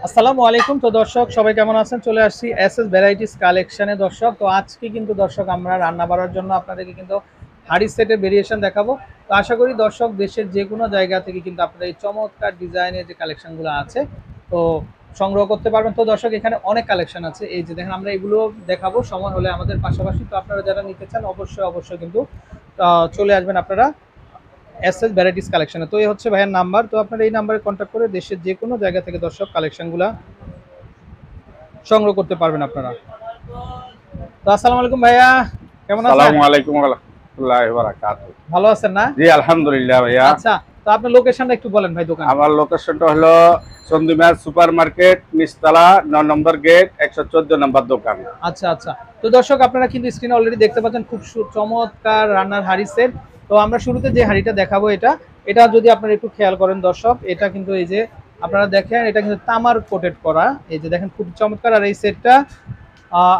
আসসালামু আলাইকুম। তো দর্শক সবাই কেমন আছেন? চলে আসছি এসএস ভ্যারাইটিস কালেকশনে দর্শক। তো আজকে কিন্তু দর্শক আমরা রান্না বাড়ার জন্য আপনাদেরকে কিন্তু হাড়ি সেটের ভেরিয়েশন দেখাবো। তো আশা করি দর্শক দেশের যে কোনো জায়গা থেকে কিন্তু আপনারা এই চমৎকার ডিজাইনের যে কালেকশনগুলো আছে তো সংগ্রহ করতে পারবেন। তো দর্শক এখানে অনেক কালেকশন আছে। এই যে দেখেন আমরা এগুলো দেখাবো সময় হলে আমাদের পাশাপাশি। তো আপনারা যারা নিতে চান অবশ্যই কিন্তু চলে আসবেন আপনারা এসএস ভ্যারাইটিস কালেকশনে। তো এই হচ্ছে ভাইয়ের নাম্বার। তো আপনারা এই নাম্বারে কন্ট্যাক্ট করে দেশের যে কোনো জায়গা থেকে দর্শক কালেকশনগুলা সংগ্রহ করতে পারবেন আপনারা। তো আসসালামু আলাইকুম ভাইয়া, কেমন আছেন? আসসালামু আলাইকুম ওয়া রাহমাতুল্লাহি ওয়া বারাকাতুহু। ভালো আছেন না? জি আলহামদুলিল্লাহ ভাইয়া। আচ্ছা, তো আপনার লোকেশনটা একটু বলেন ভাই দোকান। আমার লোকেশনটা হলো চন্দিমা সুপার মার্কেট, নিচতলা 9 নম্বর গেট, 114 নম্বর দোকান। আচ্ছা। তো দর্শক আপনারা কিন্তু স্ক্রিনে অলরেডি দেখতে পাচ্ছেন খুব চমৎকার রান্নার হাঁড়ি সেট। তো আমরা শুরুতে যে হাঁড়িটা দেখাবো এটা যদি আপনারা একটু খেয়াল করেন দর্শক, এটা কিন্তু এই যে আপনারা দেখেন এটা কিন্তু তামার কোটেড করা। এই যে দেখেন খুব চমৎকার। আর এই সেটটা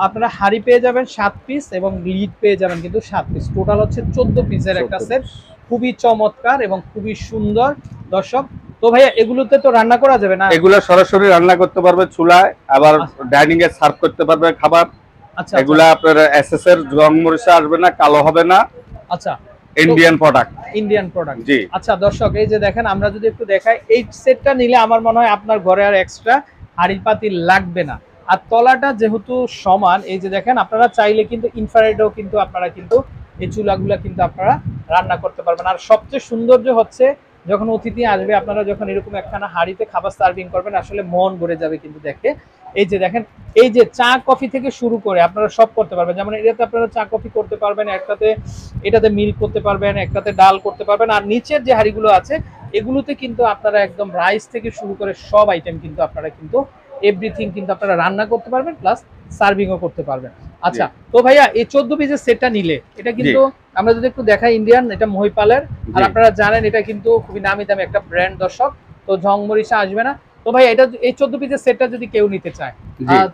আপনারা হাঁড়ি পেয়ে যাবেন 7 পিস এবং লিড পেয়ে যাবেন কিন্তু 7 পিস। টোটাল হচ্ছে 14 পিসের একটা সেট। খুবই চমৎকার এবং খুবই সুন্দর দর্শক। তো ভাইয়া এগুলোতে তো রান্না করা যাবে না? এগুলো সরাসরি রান্না করতে পারবে চুলায়, আবার ডাইনিং এ সার্ভ করতে পারবে খাবার। আচ্ছা এগুলা আপনার এসএস এর রং মরিচা আসবে না, কালো হবে না। আচ্ছা। Indian product. Indian product. জি। আচ্ছা দর্শক এই যে দেখেন আমরা যদি একটু দেখাই এই সেটটা নিলে আমার মনে হয় আপনার ঘরে আর এক্সট্রা হাঁড়ি পাতিল লাগবে না। আর তলাটা যেহেতু সমান, এই যে দেখেন আপনারা চাইলে কিন্তু ইনফ্রারেডও কিন্তু আপনারা কিন্তু এই চুলাগুলা কিন্তু আপনারা রান্না করতে পারবেন। আর সবচেয়ে সৌন্দর্য হচ্ছে যখন অতিথি আসবে আপনারা যখন এরকম একখানা হাঁড়িতে খাবার সার্ভিং করবেন আসলে মন ভরে যাবে কিন্তু দেখে। এই যে দেখেন এই যে চা কফি থেকে শুরু করে আপনারা সব করতে পারবেন। যেমন এটাতে আপনারা চা কফি করতে পারবেন, এটাতে মিল্ক করতে পারবেন, একটাতে ডাল করতে পারবেন। আর নিচের যে হাঁড়িগুলো আছে এগুলোতে কিন্তু আপনারা একদম রাইস থেকে শুরু করে সব আইটেম কিন্তু আপনারা কিন্তু এভরিথিং কিন্তু আপনারা রান্না করতে পারবেন প্লাস সার্ভিংও করতে পারবেন। আচ্ছা, তো ভাইয়া এই 14 পিসের সেটটা নিলে এটা কিন্তু আমরা যদি একটু দেখাই ইন্ডিয়ান, এটা মহিপালের। আর আপনারা জানেন এটা কিন্তু খুবই নামি দামি একটা ব্র্যান্ড দর্শক। তো ঝংমরিচা আসবে না। তো ভাই এটা এই 14 পিসের সেটটা যদি কেউ নিতে চায়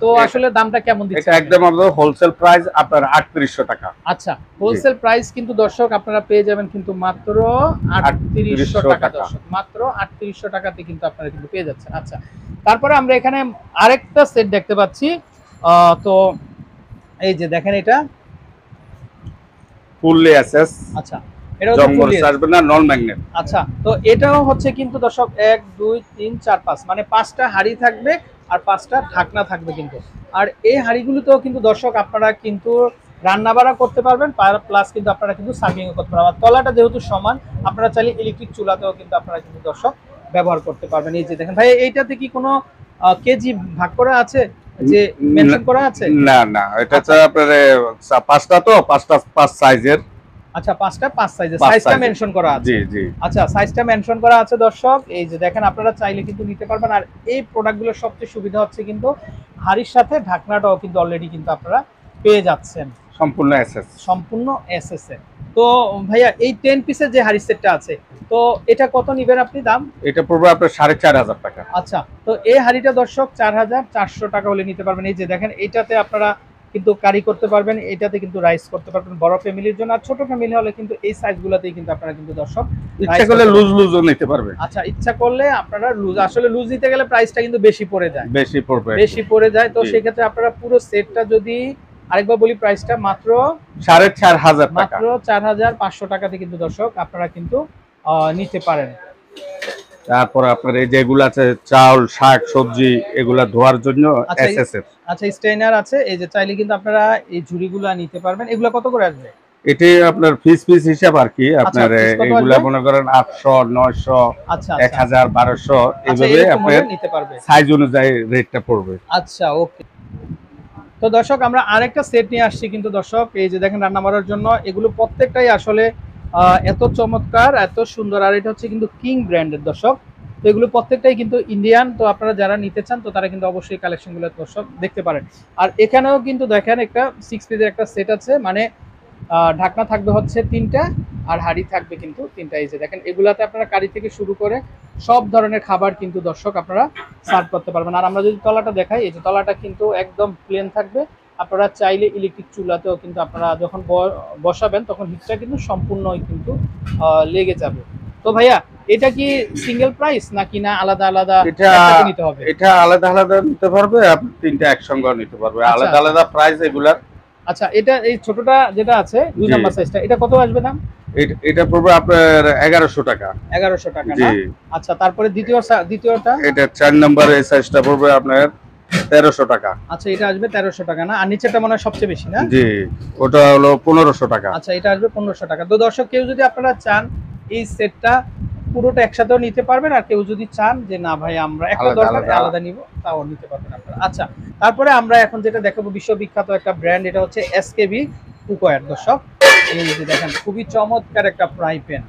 তো আসলে দামটা কেমন দিচ্ছেন? এটা একদম আমাদের হোলসেল প্রাইস আপনার 3800 টাকা। আচ্ছা, হোলসেল প্রাইস কিন্তু দর্শক আপনারা পেয়ে যাবেন কিন্তু মাত্র 3800 টাকা দর্শক। মাত্র 3800 টাকাতে কিন্তু আপনারা কিন্তু পেয়ে যাচ্ছেন। আচ্ছা, তারপরে আমরা এখানে আরেকটা সেট দেখতে পাচ্ছি। তো এই যে দেখেন এটা ফুললি এসএস। আচ্ছা, এটা হচ্ছে ফুললি আসবে না, নন ম্যাগনেট। আচ্ছা, তো এটাও হচ্ছে কিন্তু দর্শক 1 2 3 4 5 মানে 5টা হাঁড়ি থাকবে আর 5টা ঢাকনা থাকবে কিন্তু। আর এই হাঁড়িগুলোতেও কিন্তু দর্শক আপনারা কিন্তু রান্না বাড়া করতে পারবেন প্লাস কিন্তু আপনারা কিন্তু সার্ভিংও করতে পারবেন। তলাটা যেহেতু সমান আপনারা চাইলে ইলেকট্রিক চুলাতেও কিন্তু আপনারা কিন্তু দর্শক ব্যবহার করতে পারবেন। এই যে দেখেন ভাই এইটাতে কি কোনো কেজি ভাগ করা আছে যে মেনশন করা আছে? না, এটা তো আপনার পাঁচটা, তো পাঁচটা পাঁচ সাইজের। আচ্ছা, 5টা 5 সাইজের, সাইজটা মেনশন করা আছে। জি। আচ্ছা, সাইজটা মেনশন করা আছে দর্শক। এই যে দেখেন আপনারা চাইলে কিন্তু নিতে পারবেন। আর এই প্রোডাক্টগুলোর সবচেয়ে সুবিধা হচ্ছে কিন্তু হাড়ির সাথে ঢাকনাটাও কিন্তু অলরেডি কিন্তু আপনারা পেয়ে যাচ্ছেন সম্পূর্ণ এসএস। সম্পূর্ণ এসএস এ। তো ভাইয়া এই 10 পিসের যে হাড়ি সেটটা আছে তো এটা কত নিবেন আপনি দাম? এটা পড়বে আপনার 4500 টাকা। আচ্ছা, তো এই হাড়িটা দর্শক 4400 টাকা হলে নিতে পারবেন। এই যে দেখেন এইটাতে আপনারা কিন্তু কারি করতে পারবেন, এটাতে কিন্তু রাইস করতে পারবেন বড় ফ্যামিলির জন্য। আর ছোট ফ্যামিলি হলে কিন্তু এই সাইজগুলোতেই কিন্তু আপনারা কিন্তু দর্শক ইচ্ছা করলে লুজও নিতে পারবে। আচ্ছা, ইচ্ছা করলে আপনারা আসলে লুজ নিতে গেলে প্রাইসটা কিন্তু বেশি পড়ে যায়। তো সেই ক্ষেত্রে আপনারা পুরো সেটটা যদি আরেকবার বলি প্রাইসটা মাত্র 4500 টাকা, মাত্র 4500 টাকাতে কিন্তু দর্শক আপনারা কিন্তু নিতে পারেন। তারপর আপনার এই যেগুলো আছে চাউল শাক সবজি এগুলা ধোয়ার জন্য এসএস এর। আচ্ছা, স্টেইনার আছে। এই যে চাইলে কিন্তু আপনারা এই ঝুড়িগুলো নিতে পারবেন। এগুলো কত করে আসবে? এটি আপনার পিস হিসাব আর কি। আপনার এগুলা মনে করেন 800 900 আচ্ছা 1000 1200 এইভাবে আপনার নিতে পারবে, সাইজ অনুযায়ী রেটটা পড়বে। আচ্ছা ওকে। তো দর্শক আমরা আরেকটা সেট নিয়ে আসছি কিন্তু দর্শক। এই যে দেখেন রান্না করার জন্য এগুলো প্রত্যেকটাই আসলে এত চমৎকার এত সুন্দর। আর এটা হচ্ছে কিন্তু কিং ব্র্যান্ডের দর্শক। তো এগুলো প্রত্যেকটাই কিন্তু ইন্ডিয়ান। তো আপনারা যারা নিতে চান তো তারা কিন্তু অবশ্যই কালেকশনগুলো দর্শক দেখতে পারেন। আর এখানেও কিন্তু দেখেন একটা 6 পিসের একটা সেট আছে, মানে ঢাকনা থাকবে হচ্ছে 3টা আর হাঁড়ি থাকবে কিন্তু 3টা। এই যে দেখেন এগুলাতে আপনারা কারি থেকে শুরু করে সব ধরনের খাবার কিন্তু দর্শক আপনারা সার্ভ করতে পারবেন। আর আমরা যদি তলাটা দেখাই, এই যে তলাটা কিন্তু একদম প্লেন থাকবে। আপনারা চাইলে ইলেকট্রিক চুলাতেও কিন্তু আপনারা যখন বসাবেন তখন হিটটা কিন্তু সম্পূর্ণই কিন্তু লেগে যাবে। তো ভাইয়া এটা কি সিঙ্গেল প্রাইস নাকি না আলাদা আলাদা এটা একসাথে নিতে হবে? এটা আলাদা আলাদা নিতে পারবে, আপনি তিনটা একসঙ্গে নিতে পারবে, আচ্ছা, আলাদা আচ্ছা। আলাদা প্রাইস এগুলার। আচ্ছা, এটা এই ছোটটা যেটা আছে ২ জি। নাম্বার সাইজটা, এটা কত আসবে দাম? এটা পড়বে আপনার 1100 টাকা। ১১০০ টাকা জি। না? আচ্ছা, তারপরে দ্বিতীয়টা? এটা 4 নাম্বার এই সাইজটা পড়বে আপনার 1300 টাকা। আচ্ছা, এটা আসবে ১৩০০ টাকা না? আর নিচেরটা মনে হয় সবচেয়ে বেশি না? জি, ওটা হলো 1500 টাকা। আচ্ছা, এটা আসবে ১৫০০ টাকা। তো দর্শক, কেউ যদি আপনারা চান এই সেটটা পুরোটা একসাথেও নিতে পারবেন, আর কেউ যদি চান যে না ভাই আমরা একটা আলাদা দরকার আলাদা। আলাদা নিব, তাও নিতে পারবেন আপনারা। আচ্ছা, তারপরে আমরা এখন যেটা দেখাবো বিশ্ববিখ্যাত একটা ব্র্যান্ড, এটা হচ্ছে এসকেবি কুকওয়্যার। দর্শক, এই যে দেখেন খুবই চমৎকার একটা ফ্রাই প্যান।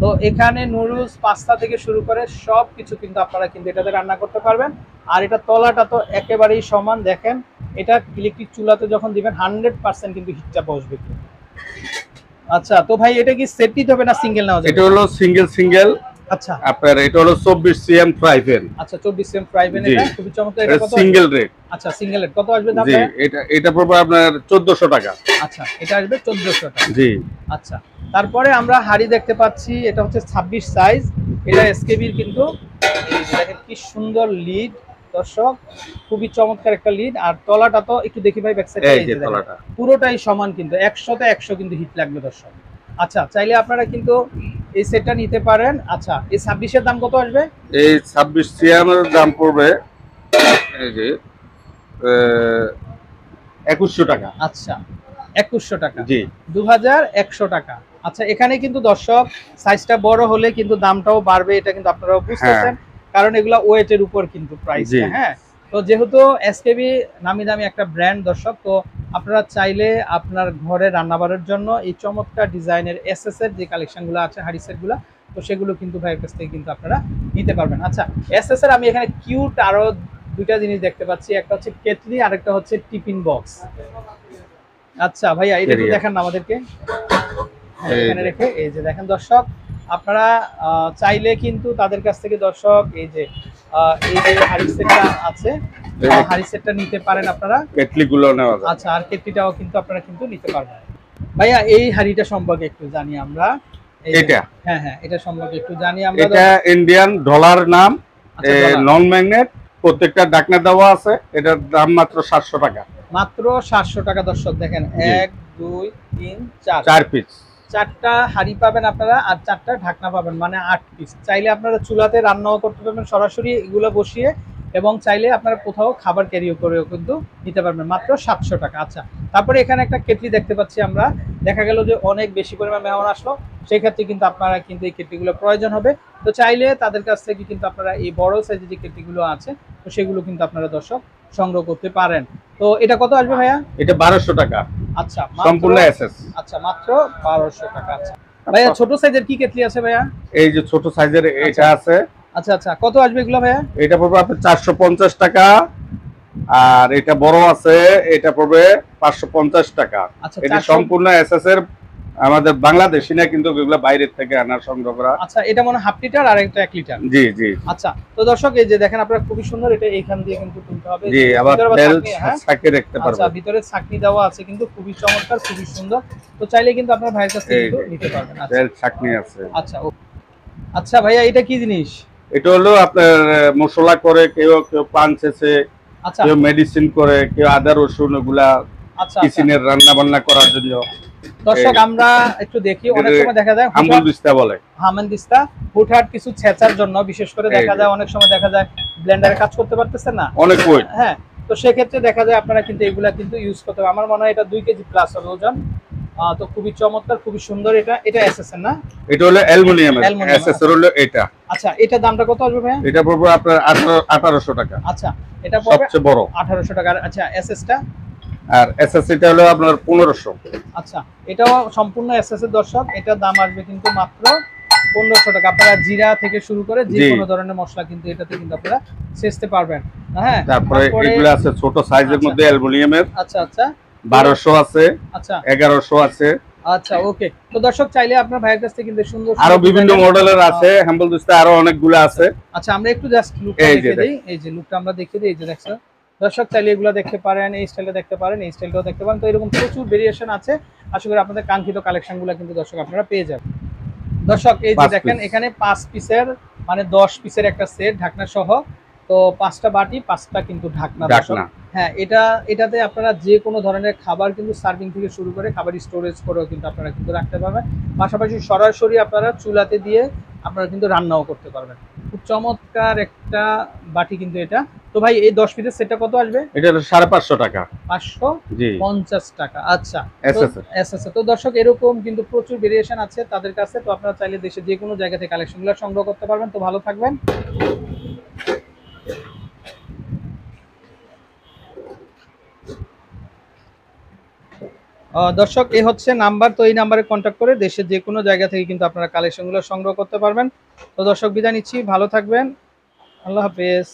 তো এখানে নুডলস, পাস্তা থেকে শুরু করে সব কিছু কিন্তু আপনারা কিন্তু এটাতে রান্না করতে পারবেন। আর এটা তলাটা তো একেবারেই সমান, দেখেন এটা ইলেকট্রিক চুলাতে যখন দিবেন 100% কিন্তু হিটটা বসবে। আচ্ছা, তো ভাই এটা কি সেট নিতে হবে না সিঙ্গেল নেওয়া যাবে? এটা হলো সিঙ্গেল। আচ্ছা আপনার এটা হলো 24 সিএম ফ্রাই প্যান। আচ্ছা, 24 সেম ফ্রাই প্যান, জি। এটা খুবই চমৎকার। এটা এটা কত? Single rate. আচ্ছা, সিঙ্গেল রেট কত আসবে দাম? জি, এটা পড়বে আপনার 1400 টাকা। আচ্ছা, এটা আসবে 1400 টাকা। জি। আচ্ছা, তারপরে আমরা হাড়ি দেখতে পাচ্ছি, এটা হচ্ছে 26 সাইজ। এটা এসকেবির কিন্তু, এই যে দেখেন কি সুন্দর লিড দর্শক, খুবই চমৎকার একটা লিড। আর তলাটা তো একটু দেখি ভাই, ব্যাক সাইডটা এই যে তলাটা। পুরোটাই সমান কিন্তু 100তে 100 কিন্তু হিট লাগবে দর্শক। আচ্ছা, চাইলে আপনারা কিন্তু এই সেটটা নিতে পারেন। আচ্ছা, এই 26 এর দাম কত আসবে? এই 26 সিএম এর দাম পড়বে এই যে 2100 টাকা। আচ্ছা, 2100 টাকা। জি। 2100 টাকা। আচ্ছা, এখানে কিন্তু দর্শক সাইজটা বড় হলে কিন্তু দামটাও বাড়বে, এটা কিন্তু আপনারাও বুঝতেছেন, কারণ এগুলা ওয়েটের উপর কিন্তু প্রাইসটা। হ্যাঁ, তো যেহেতু এসকেবি নামি দামি একটা ব্র্যান্ড দর্শক, তো আপনারা চাইলে আপনার ঘরে রান্নাবাড়ার জন্য এই চমৎকার ডিজাইনের এসএস এর যে কালেকশনগুলো আছে, হাড়ি সেটগুলো, তো সেগুলো কিন্তু ভাইয়ের কাছ থেকে কিন্তু আপনারা নিতে পারবেন। আচ্ছা, এসএস এর আমি এখানে কিউট আরো দুইটা জিনিস দেখতে পাচ্ছি, একটা হচ্ছে কেটলি আর একটা হচ্ছে টিফিন বক্স। আচ্ছা ভাইয়া, এটা একটু দেখান না আমাদেরকে। হ্যাঁ, এখানে রেখে এই যে দেখেন দর্শক, আপনারা চাইলে কিন্তু তাদের কাছ থেকে দর্শক এই যে হাড়ি সেটটা আছে, হাড়ি সেটটা নিতে পারেন আপনারা। কেটলি গুলো নেওয়া যায়। আচ্ছা, আর কেটলিটাও কিন্তু আপনারা কিন্তু নিতে পারবেন। ভাইয়া, এই হাড়িটা সম্পর্কে একটু জানি আমরা। এটা, হ্যাঁ হ্যাঁ, এটা সম্পর্কে একটু জানি আমরা। এটা ইন্ডিয়ান ডলার নাম, আচ্ছা, নন ম্যাগনেট, প্রত্যেকটা ঢাকনা দেওয়া আছে। এটার দাম মাত্র 700 টাকা। মাত্র 700 টাকা দর্শক। দেখেন 1 2 3 4 4 পিস, 4টা হাঁড়ি পাবেন আপনারা, আর 4টা ঢাকনা পাবেন, মানে 8 পিস। চাইলে আপনারা চুলাতে রান্নাও করতে পারবেন সরাসরি এগুলো বসিয়ে, এবং চাইলে আপনারা কোথাও খাবার ক্যারিও করেও কিন্তু নিতে পারবেন মাত্র 700 টাকা। আচ্ছা, তারপরে এখানে একটা কেটলি দেখতে পাচ্ছি আমরা। দেখা গেল যে অনেক বেশি পরিমাণ মেহমান আসলো, সেই ক্ষেত্রে কিন্তু আপনারা কিন্তু এই কেটলিগুলো প্রয়োজন হবে। তো চাইলে তাদের কাছ থেকে কিন্তু আপনারা এই বড় সাইজের যে কেটলিগুলো আছে, তো সেগুলো কিন্তু আপনারা দর্শক সংগ্রহ করতে পারেন। তো এটা কত আসবে ভাইয়া? এটা 1200 টাকা। আচ্ছা, সম্পূর্ণ এসএস। আচ্ছা, মাত্র 1200 টাকা। আচ্ছা ভাইয়া, ছোট সাইজের কি কেটলি আছে ভাইয়া? এই যে ছোট সাইজের এটা আছে। আচ্ছা আচ্ছা, কত আসবে এগুলো ভাইয়া? এটা পড়বে আপনার 450 টাকা। আর এটা বড় আছে, এটা পড়বে 550 টাকা। আচ্ছা, এটা সম্পূর্ণ এসএস এর, আমাদের বাংলাদেশি না কিন্তু, এগুলো বাইরের থেকে আনা সংগ্রহ করা। আচ্ছা, এটা মনে হাফ লিটার আর একটা 1 লিটার। জি জি। আচ্ছা, তো দর্শক এই যে দেখেন আপনারা, খুবই সুন্দর। এটা এইখান দিয়ে কিন্তু তুলতে হবে। জি, আবার তেল ছাঁকে রাখতে আচ্ছা, পারবেন। ভিতরে ছাকনি দেওয়া আছে কিন্তু, খুবই চমৎকার, খুবই সুন্দর। তো চাইলে কিন্তু আপনার ভাইয়ের কাছ থেকে কিন্তু নিতে পারবেন। আচ্ছা, তেল ছাকনি আছে। আচ্ছা আচ্ছা ভাইয়া, এটা কি জিনিস? এটা হলো আপনার মশলা করে, কেউ কেউ পান ছেঁচে, আচ্ছা, কেউ মেডিসিন করে, কেউ আদা রসুন ওগুলা আচ্ছা, কিচেনের রান্না বান্না করার জন্য। দর্শক আমরা একটু দেখি, অনেক সময় দেখা যায় হামুদিস্তা বলে, হামেনদিস্তা হুটহাট কিছু ছেঁচার জন্য, বিশেষ করে দেখা যায় অনেক সময় দেখা যায় ব্লেন্ডারে কাজ করতে পারতেছেন না, অনেক ওয়েট। হ্যাঁ, তো সেক্ষেত্রে দেখা যায় আপনারা কিন্তু এগুলা কিন্তু ইউজ করতে হবে। আমার মনে হয় এটা 2 কেজি প্লাস হবে ওজন। তো খুবই চমৎকার, খুবই সুন্দর। এটা এসএস এর না? এটা হলো অ্যালুমিনিয়ামের, এসএস এর হলো এটা। আচ্ছা, এটা দামটা কত আসবে ভাই? এটা পড়বে আপনার 1800 টাকা। আচ্ছা, এটা পড়বে সবচেয়ে বড় 1800 টাকা। আচ্ছা, এসএস টা? আর এসএস এটা হলো আপনার 1500। আচ্ছা, এটাও সম্পূর্ণ এসএস এর দর্শক। এটার দাম আসবে কিন্তু মাত্র 1500 টাকা। আপনারা জিরা থেকে শুরু করে যে কোনো ধরনের মশলা কিন্তু এটাতে কিন্তু আপনারা ছেঁচতে পারবেন। হ্যাঁ, তারপরে এগুলো আছে ছোট সাইজের মধ্যে অ্যালুমিনিয়ামের। আচ্ছা আচ্ছা, 1200 আছে, আচ্ছা 1100 আছে। আচ্ছা, ওকে। তো দর্শক চাইলে আপনার ভাইয়ের কাছ থেকে কিন্তু সুন্দর আরো বিভিন্ন মডেলের আছে, হ্যাম্বল দুস্তা আরো অনেকগুলো আছে। আচ্ছা, আমরা একটু জাস্ট লুকটা দেখিয়ে দেই। এই যে লুকটা আমরা দেখিয়ে দিই, এই যে দেখছো দর্শক, চাইলে এগুলো দেখতে পারেন, এই স্টাইলটা দেখতে পারেন, এই স্টাইলটাও দেখতে পারেন। তো এরকম প্রচুর ভেরিয়েশন আছে। আশা করি আপনাদের কাঙ্ক্ষিত কালেকশনগুলো কিন্তু দর্শক আপনারা পেয়ে যাবেন। দর্শক এই যে 5 দেখেন piece। এখানে 5 পিসের মানে 10 পিসের একটা সেট ঢাকনা সহ। তো 5টা বাটি 5টা কিন্তু ঢাকনা দর্শক। ঢাকনা। হ্যাঁ, এটাতে আপনারা যে কোনো ধরনের খাবার কিন্তু সার্ভিং থেকে শুরু করে খাবার স্টোরেজ করেও কিন্তু আপনারা কিন্তু রাখতে পারবেন। পাশাপাশি সরাসরি আপনারা চুলাতে দিয়ে আপনারা কিন্তু রান্নাও করতে পারবেন। খুব চমৎকার একটা বাটি কিন্তু এটা। তো ভাই এই 10 পিসের সেটটা কত আসবে? এটা হলো 550 টাকা। 550 টাকা। আচ্ছা। তো এসএস এর। এসএসএ তো দর্শক এরকম কিন্তু প্রচুর ভেরিয়েশন আছে তাদের কাছে। তো আপনারা চাইলে দেশের যে কোনো জায়গা থেকে কালেকশনগুলো সংগ্রহ করতে পারবেন। তো ভালো থাকবেন। দর্শক এই হচ্ছে নাম্বার। তো এই নাম্বারে কন্ট্যাক্ট করে দেশের যে কোনো জায়গা থেকে কিন্তু আপনারা কালেকশনগুলো সংগ্রহ করতে পারবেন। তো দর্শক বিদায় নিচ্ছি, ভালো থাকবেন, আল্লাহ হাফেজ।